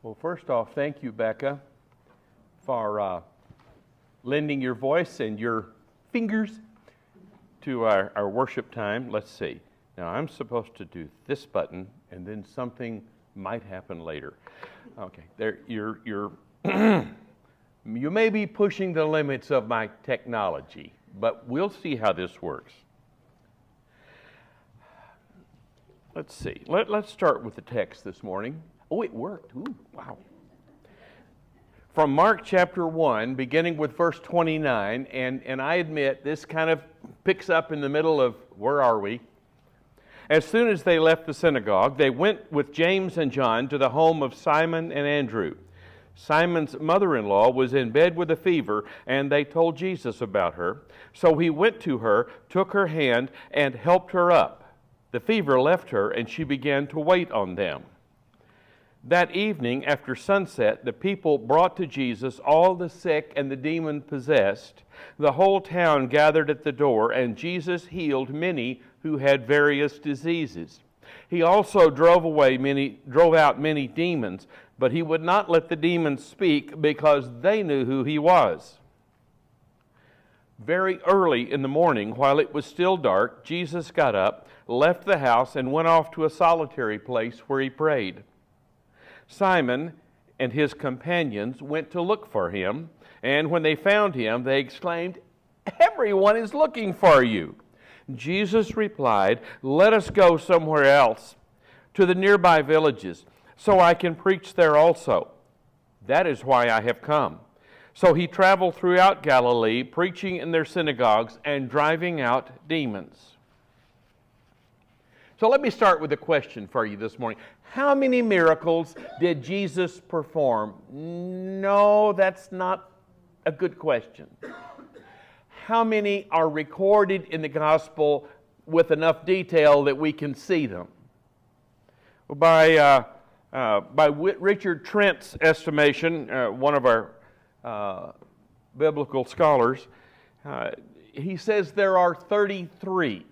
Well, first off, thank you, Becca, for lending your voice and your fingers to our worship time. Let's see. Now, I'm supposed to do this button, and then something might happen later. Okay, there. You're you may be pushing the limits of my technology, but we'll see how this works. Let's see. Let's start with the text this morning. Oh, it worked. Ooh, wow. From Mark chapter 1, beginning with verse 29, and I admit this kind of picks up in the middle of, where are we? As soon as they left the synagogue, they went with James and John to the home of Simon and Andrew. Simon's mother-in-law was in bed with a fever, and they told Jesus about her. So he went to her, took her hand, and helped her up. The fever left her, and she began to wait on them. That evening, after sunset, the people brought to Jesus all the sick and the demon-possessed. The whole town gathered at the door, and Jesus healed many who had various diseases. He also drove out many demons, but he would not let the demons speak because they knew who he was. Very early in the morning, while it was still dark, Jesus got up, left the house, and went off to a solitary place where he prayed. Simon and his companions went to look for him, and when they found him, they exclaimed, "Everyone is looking for you." Jesus replied, "Let us go somewhere else, to the nearby villages, so I can preach there also. That is why I have come." So he traveled throughout Galilee, preaching in their synagogues and driving out demons. So let me start with a question for you this morning. How many miracles did Jesus perform? No, that's not a good question. How many are recorded in the gospel with enough detail that we can see them? By Richard Trent's estimation, one of our biblical scholars, he says there are 33.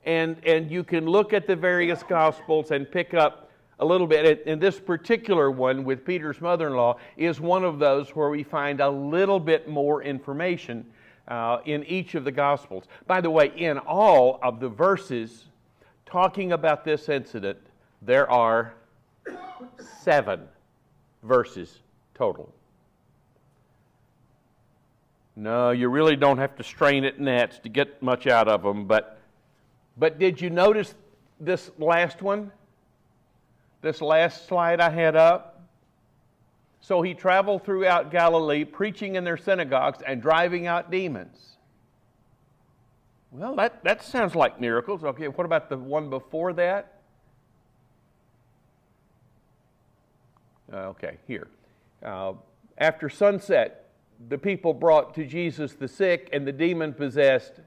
And you can look at the various Gospels and pick up a little bit. And this particular one with Peter's mother-in-law is one of those where we find a little bit more information in each of the Gospels. By the way, in all of the verses talking about this incident, there are 7 verses total. No, you really don't have to strain at gnats to get much out of them, but did you notice this last one? This last slide I had up? So he traveled throughout Galilee, preaching in their synagogues and driving out demons. Well, that sounds like miracles. Okay, what about the one before that? Okay, here. After sunset, the people brought to Jesus the sick and the demon-possessed.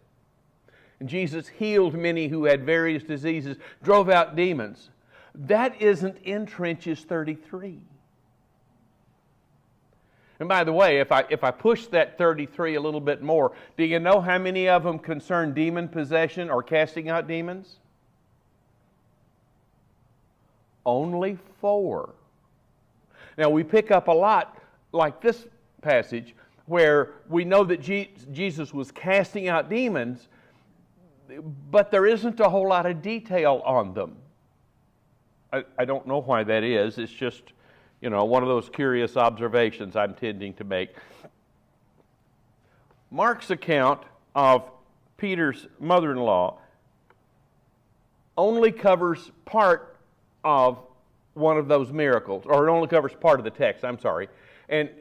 And Jesus healed many who had various diseases, drove out demons. That isn't in Trenches 33. And by the way, if I push that 33 a little bit more, do you know how many of them concern demon possession or casting out demons? Only 4. Now we pick up a lot like this passage where we know that Jesus was casting out demons, but there isn't a whole lot of detail on them. I don't know why that is. It's just, one of those curious observations I'm tending to make. Mark's account of Peter's mother-in-law only covers part of one of those miracles, or it only covers part of the text, I'm sorry.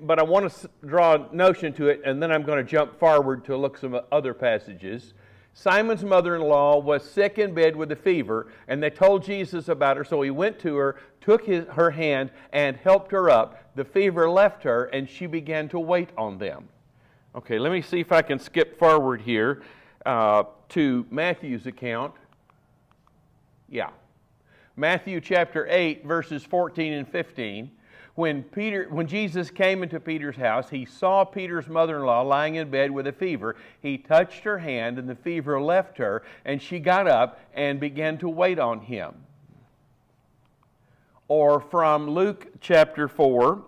But I want to draw a notion to it, and then I'm going to jump forward to look some other passages. Simon's mother-in-law was sick in bed with a fever, and they told Jesus about her, so he went to her, took her hand, and helped her up. The fever left her, and she began to wait on them. Okay, let me see if I can skip forward here to Matthew's account. Yeah. Matthew chapter 8, verses 14 and 15. When Jesus came into Peter's house, he saw Peter's mother-in-law lying in bed with a fever. He touched her hand, and the fever left her, and she got up and began to wait on him. Or from Luke chapter 4,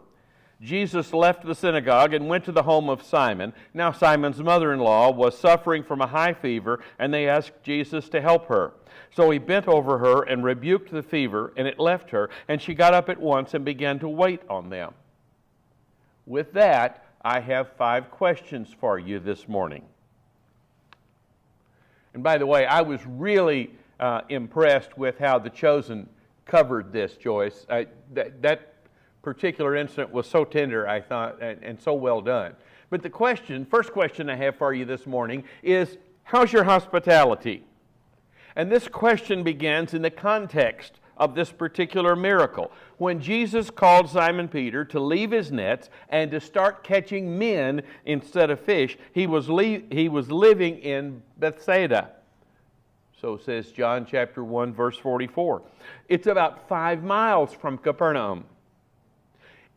Jesus left the synagogue and went to the home of Simon. Now Simon's mother-in-law was suffering from a high fever, and they asked Jesus to help her. So he bent over her and rebuked the fever, and it left her, and she got up at once and began to wait on them. With that, I have 5 questions for you this morning. And by the way, I was really impressed with how The Chosen covered this, Joyce. That particular incident was so tender, I thought, and so well done. But first question I have for you this morning is, how's your hospitality? And this question begins in the context of this particular miracle. When Jesus called Simon Peter to leave his nets and to start catching men instead of fish, he was living in Bethsaida. So says John chapter 1, verse 44. It's about 5 miles from Capernaum.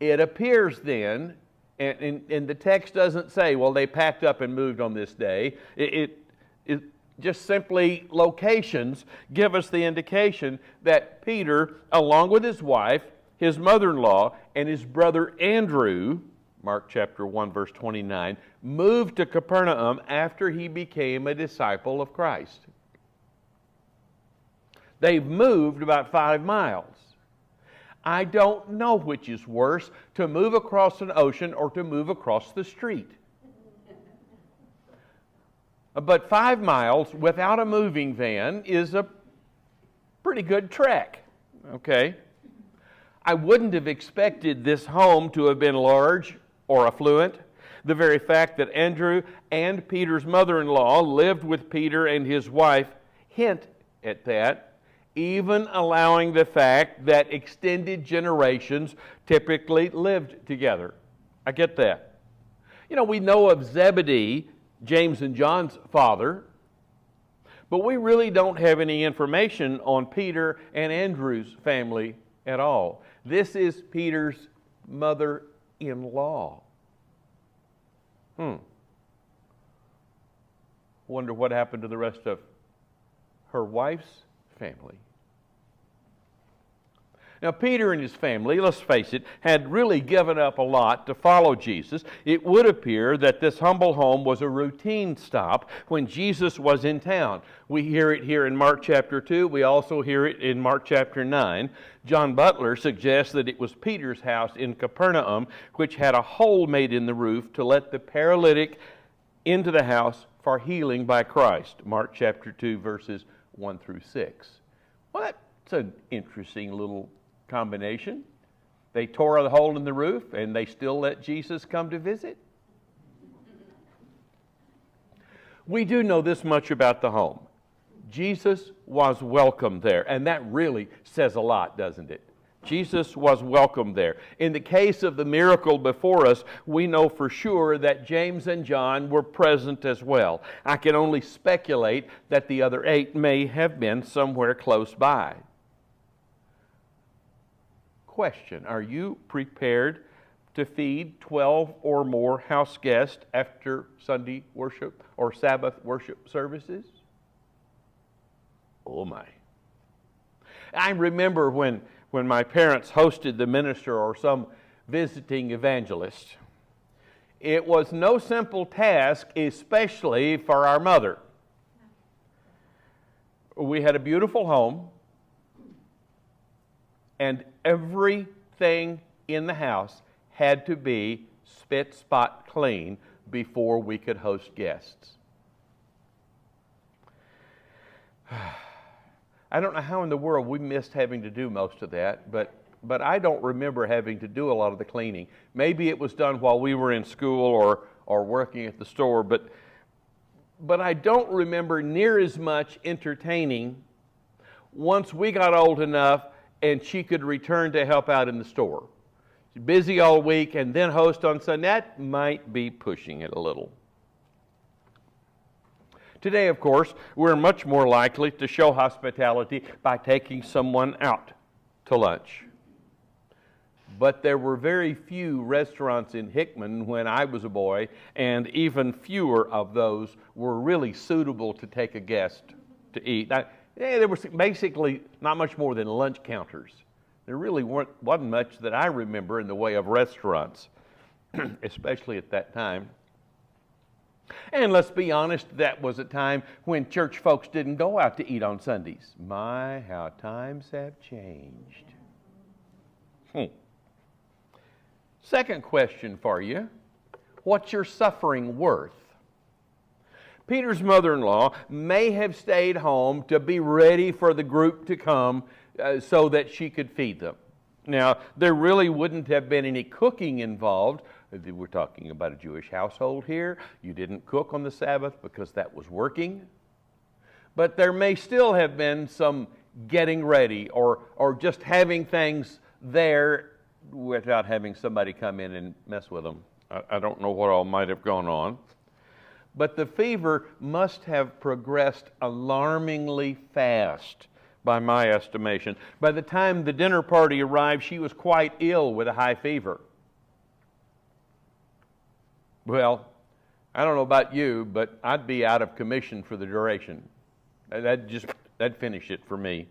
It appears then, and the text doesn't say, well, they packed up and moved on this day. It just simply locations give us the indication that Peter, along with his wife, his mother-in-law, and his brother Andrew, Mark chapter 1, verse 29, moved to Capernaum after he became a disciple of Christ. They've moved about 5 miles. I don't know which is worse, to move across an ocean or to move across the street. But 5 miles without a moving van is a pretty good trek, okay? I wouldn't have expected this home to have been large or affluent. The very fact that Andrew and Peter's mother-in-law lived with Peter and his wife hint at that, even allowing the fact that extended generations typically lived together. I get that. You know, we know of Zebedee, James and John's father, but we really don't have any information on Peter and Andrew's family at all. This is Peter's mother-in-law. Wonder what happened to the rest of her wife's family. Now, Peter and his family, let's face it, had really given up a lot to follow Jesus. It would appear that this humble home was a routine stop when Jesus was in town. We hear it here in Mark chapter 2. We also hear it in Mark chapter 9. John Butler suggests that it was Peter's house in Capernaum, which had a hole made in the roof to let the paralytic into the house for healing by Christ. Mark chapter 2, verses 1 through 6. Well, that's an interesting little combination. They tore a hole in the roof and they still let Jesus come to visit. We do know this much about the home. Jesus was welcome there, and that really says a lot, doesn't it? Jesus was welcome there. In the case of the miracle before us, we know for sure that James and John were present as well. I can only speculate that the other 8 may have been somewhere close by. Question: are you prepared to feed 12 or more house guests after Sunday worship or Sabbath worship services? Oh my. I remember when my parents hosted the minister or some visiting evangelist. It was no simple task, especially for our mother. We had a beautiful home, and everything in the house had to be spit spot clean before we could host guests. I don't know how in the world we missed having to do most of that, but I don't remember having to do a lot of the cleaning. Maybe it was done while we were in school or working at the store, but I don't remember near as much entertaining once we got old enough and she could return to help out in the store. She's busy all week and then host on Sunday. That might be pushing it a little. Today, of course, we're much more likely to show hospitality by taking someone out to lunch. But there were very few restaurants in Hickman when I was a boy, and even fewer of those were really suitable to take a guest to eat. There was basically not much more than lunch counters. There really wasn't much that I remember in the way of restaurants, especially at that time. And let's be honest, that was a time when church folks didn't go out to eat on Sundays. My, how times have changed. Second question for you. What's your suffering worth? Peter's mother-in-law may have stayed home to be ready for the group to come so that she could feed them. Now, there really wouldn't have been any cooking involved. We're talking about a Jewish household here. You didn't cook on the Sabbath because that was working. But there may still have been some getting ready or just having things there without having somebody come in and mess with them. I don't know what all might have gone on. But the fever must have progressed alarmingly fast, by my estimation. By the time the dinner party arrived, she was quite ill with a high fever. Well, I don't know about you, but I'd be out of commission for the duration. That'd finish it for me.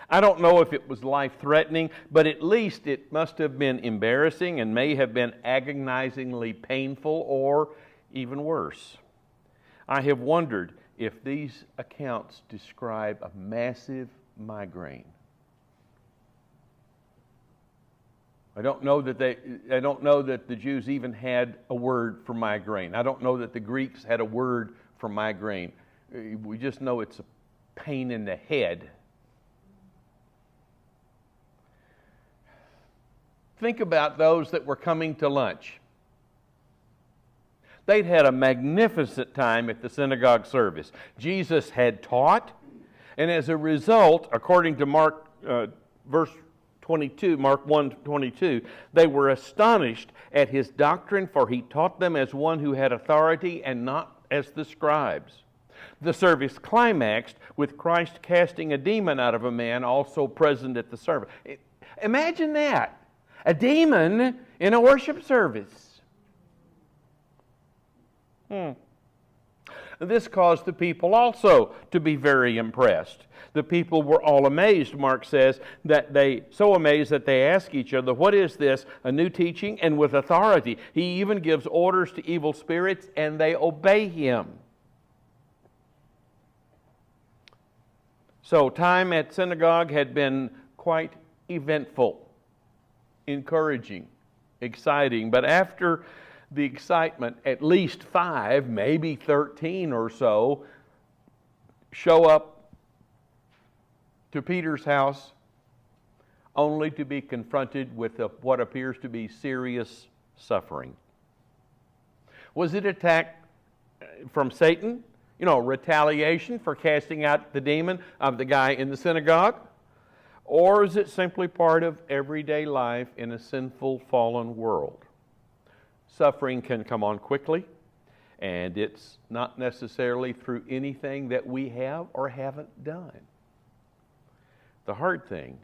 I don't know if it was life-threatening, but at least it must have been embarrassing and may have been agonizingly painful or even worse. I have wondered if these accounts describe a massive migraine. I don't know that the Jews even had a word for migraine. I don't know that the Greeks had a word for migraine. We just know it's a pain in the head. Think about those that were coming to lunch. They'd had a magnificent time at the synagogue service. Jesus had taught, and as a result, according to Mark verse 22, Mark 1:22, they were astonished at his doctrine, for he taught them as one who had authority and not as the scribes. The service climaxed with Christ casting a demon out of a man also present at the service. Imagine that, a demon in a worship service. This caused the people also to be very impressed. The people were all amazed, Mark says, so amazed that they ask each other, "What is this? A new teaching and with authority. He even gives orders to evil spirits and they obey him." So time at synagogue had been quite eventful, encouraging, exciting. But after the excitement, at least 5, maybe 13 or so, show up to Peter's house only to be confronted with what appears to be serious suffering. Was it attack from Satan? Retaliation for casting out the demon of the guy in the synagogue? Or is it simply part of everyday life in a sinful, fallen world? Suffering can come on quickly, and it's not necessarily through anything that we have or haven't done. The hard thing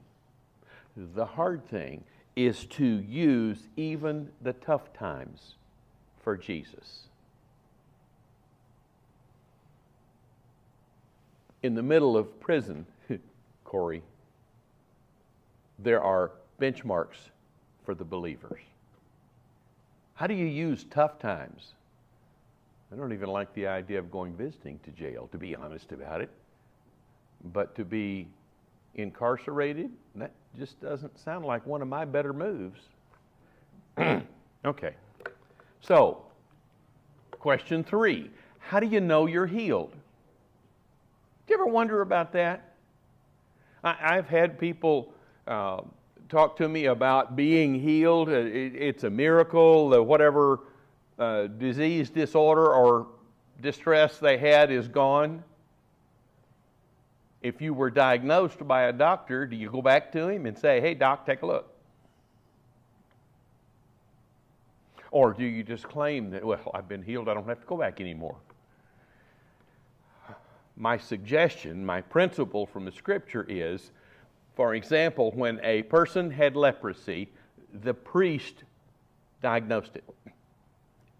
is to use even the tough times for Jesus. In the middle of prison, Corey, there are benchmarks for the believers. How do you use tough times? I don't even like the idea of going visiting to jail, to be honest about it. But to be incarcerated, that just doesn't sound like one of my better moves. Okay. So, question 3. How do you know you're healed? Do you ever wonder about that? I've had people talk to me about being healed. It's a miracle. Whatever disease, disorder, or distress they had is gone. If you were diagnosed by a doctor, do you go back to him and say, "Hey, doc, take a look"? Or do you just claim that, "Well, I've been healed, I don't have to go back anymore"? My suggestion, my principle from the Scripture is, for example, when a person had leprosy, the priest diagnosed it.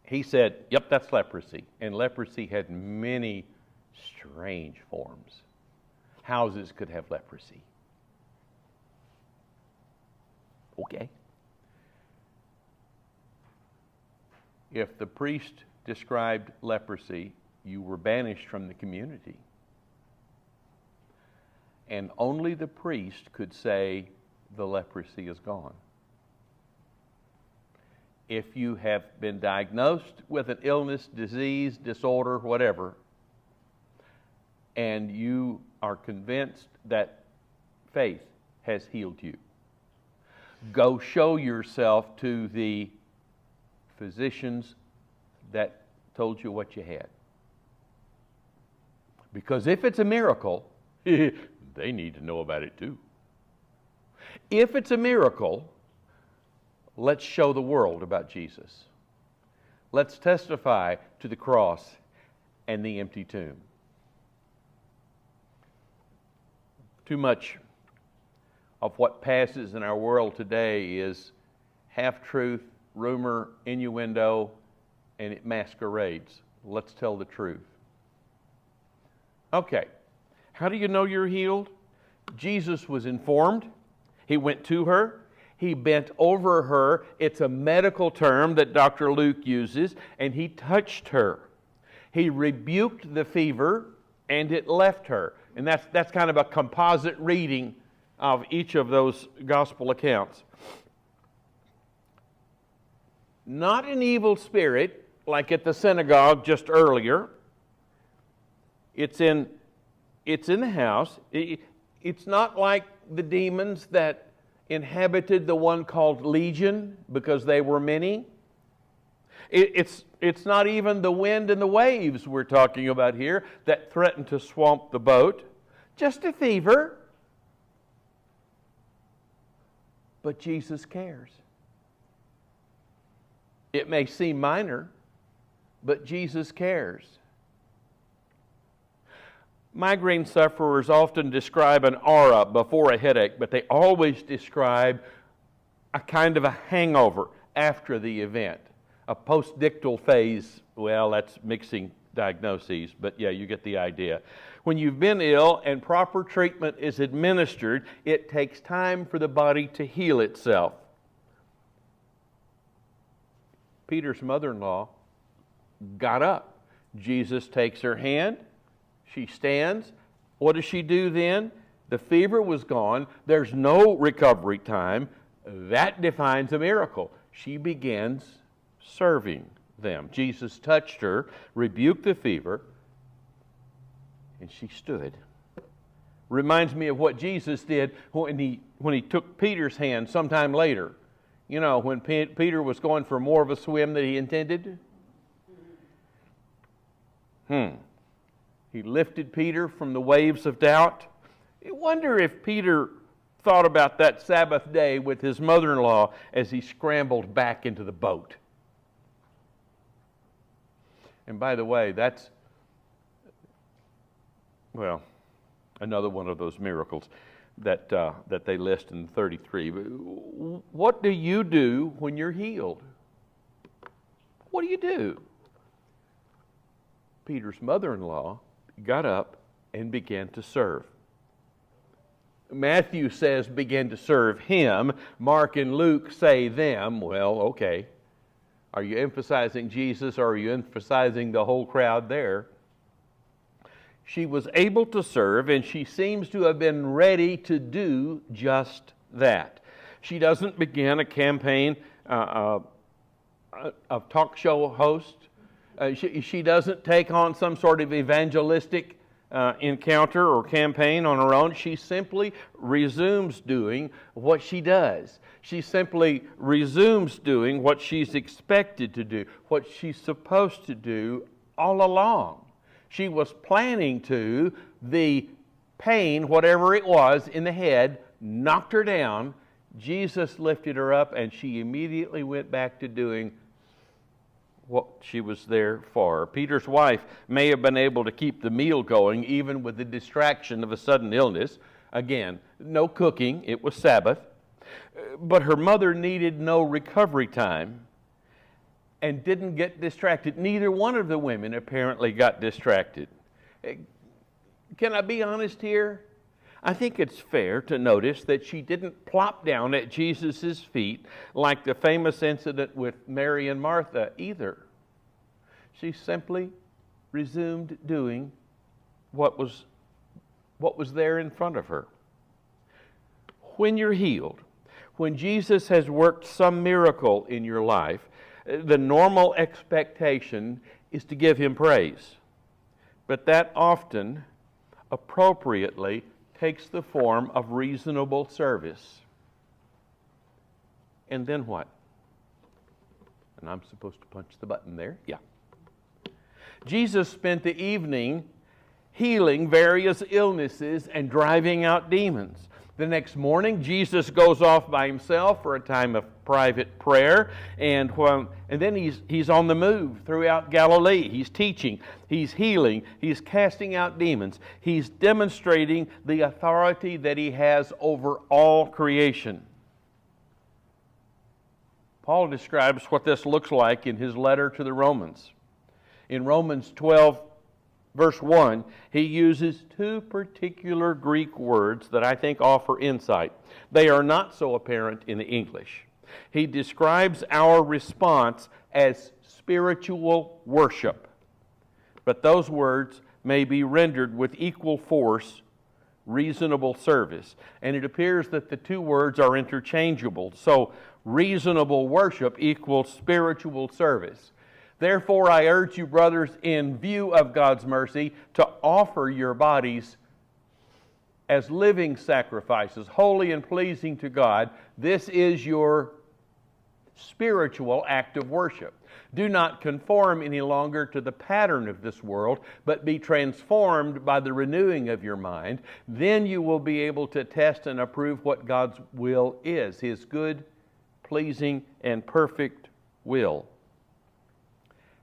He said, "Yep, that's leprosy." And leprosy had many strange forms. Houses could have leprosy. Okay. If the priest described leprosy, you were banished from the community. And only the priest could say the leprosy is gone. If you have been diagnosed with an illness, disease, disorder, whatever, and you are convinced that faith has healed you, go show yourself to the physicians that told you what you had. Because if it's a miracle, they need to know about it too. If it's a miracle, let's show the world about Jesus. Let's testify to the cross and the empty tomb. Too much of what passes in our world today is half-truth, rumor, innuendo, and it masquerades. Let's tell the truth. Okay, how do you know you're healed? Jesus was informed. He went to her. He bent over her. It's a medical term that Dr. Luke uses, and he touched her. He rebuked the fever, and it left her. And that's kind of a composite reading of each of those gospel accounts. Not an evil spirit, like at the synagogue just earlier. It's in the house. It's not like the demons that inhabited the one called Legion, because they were many. It's not even the wind and the waves we're talking about here that threaten to swamp the boat. Just a fever. But Jesus cares. It may seem minor, but Jesus cares. Migraine sufferers often describe an aura before a headache, but they always describe a kind of a hangover after the event. A postdictal phase, well, that's mixing diagnoses, but yeah, you get the idea. When you've been ill and proper treatment is administered, it takes time for the body to heal itself. Peter's mother-in-law got up. Jesus takes her hand. She stands. What does she do then? The fever was gone. There's no recovery time. That defines a miracle. She begins serving them. Jesus touched her, rebuked the fever, and she stood. Reminds me of what Jesus did when he took Peter's hand sometime later. You know, when Peter was going for more of a swim than he intended. He lifted Peter from the waves of doubt. I wonder if Peter thought about that Sabbath day with his mother-in-law as he scrambled back into the boat. And by the way, that's, well, another one of those miracles that they list in 33. What do you do when you're healed? What do you do? Peter's mother-in-law got up and began to serve. Matthew says began to serve him. Mark and Luke say them. Well, okay. Are you emphasizing Jesus or are you emphasizing the whole crowd there? She was able to serve, and she seems to have been ready to do just that. She doesn't begin a campaign of talk show host. She doesn't take on some sort of evangelistic encounter or campaign on her own. She simply resumes doing what she does. She simply resumes doing what she's expected to do, what she's supposed to do all along. She was planning to. The pain, whatever it was in the head, knocked her down. Jesus lifted her up, and she immediately went back to doing what she was there for. Peter's wife may have been able to keep the meal going even with the distraction of a sudden illness. Again, no cooking, it was Sabbath. But her mother needed no recovery time and didn't get distracted. Neither one of the women apparently got distracted. Can I be honest here? I think it's fair to notice that she didn't plop down at Jesus' feet like the famous incident with Mary and Martha either. She simply resumed doing what was there in front of her. When you're healed, when Jesus has worked some miracle in your life, the normal expectation is to give Him praise. But that often, appropriately, takes the form of reasonable service. And then what? And I'm supposed to punch the button there? Yeah. Jesus spent the evening healing various illnesses and driving out demons. The next morning, Jesus goes off by himself for a time of private prayer, and then he's on the move throughout Galilee. He's teaching, he's healing, he's casting out demons. He's demonstrating the authority that he has over all creation. Paul describes what this looks like in his letter to the Romans. In Romans 12, verse 1, he uses two particular Greek words that I think offer insight. They are not so apparent in the English. He describes our response as spiritual worship. But those words may be rendered with equal force, reasonable service. And it appears that the two words are interchangeable. So, reasonable worship equals spiritual service. Therefore, I urge you, brothers, in view of God's mercy, to offer your bodies as living sacrifices, holy and pleasing to God. This is your spiritual act of worship. Do not conform any longer to the pattern of this world, but be transformed by the renewing of your mind. Then you will be able to test and approve what God's will is, His good, pleasing, and perfect will.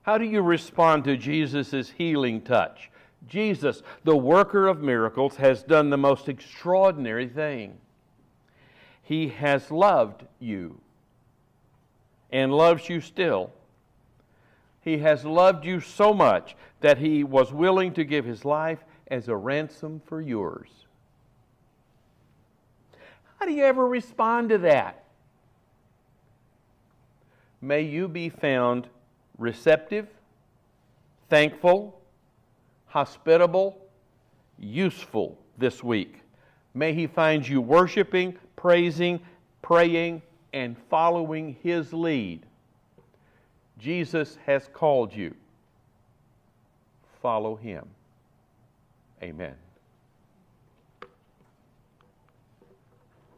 How do you respond to Jesus' healing touch? Jesus, the worker of miracles, has done the most extraordinary thing. He has loved you and loves you still. He has loved you so much that He was willing to give His life as a ransom for yours. How do you ever respond to that? May you be found receptive, thankful, hospitable, useful this week. May He find you worshiping, praising, praying, and following His lead. Jesus has called you. Follow Him. Amen.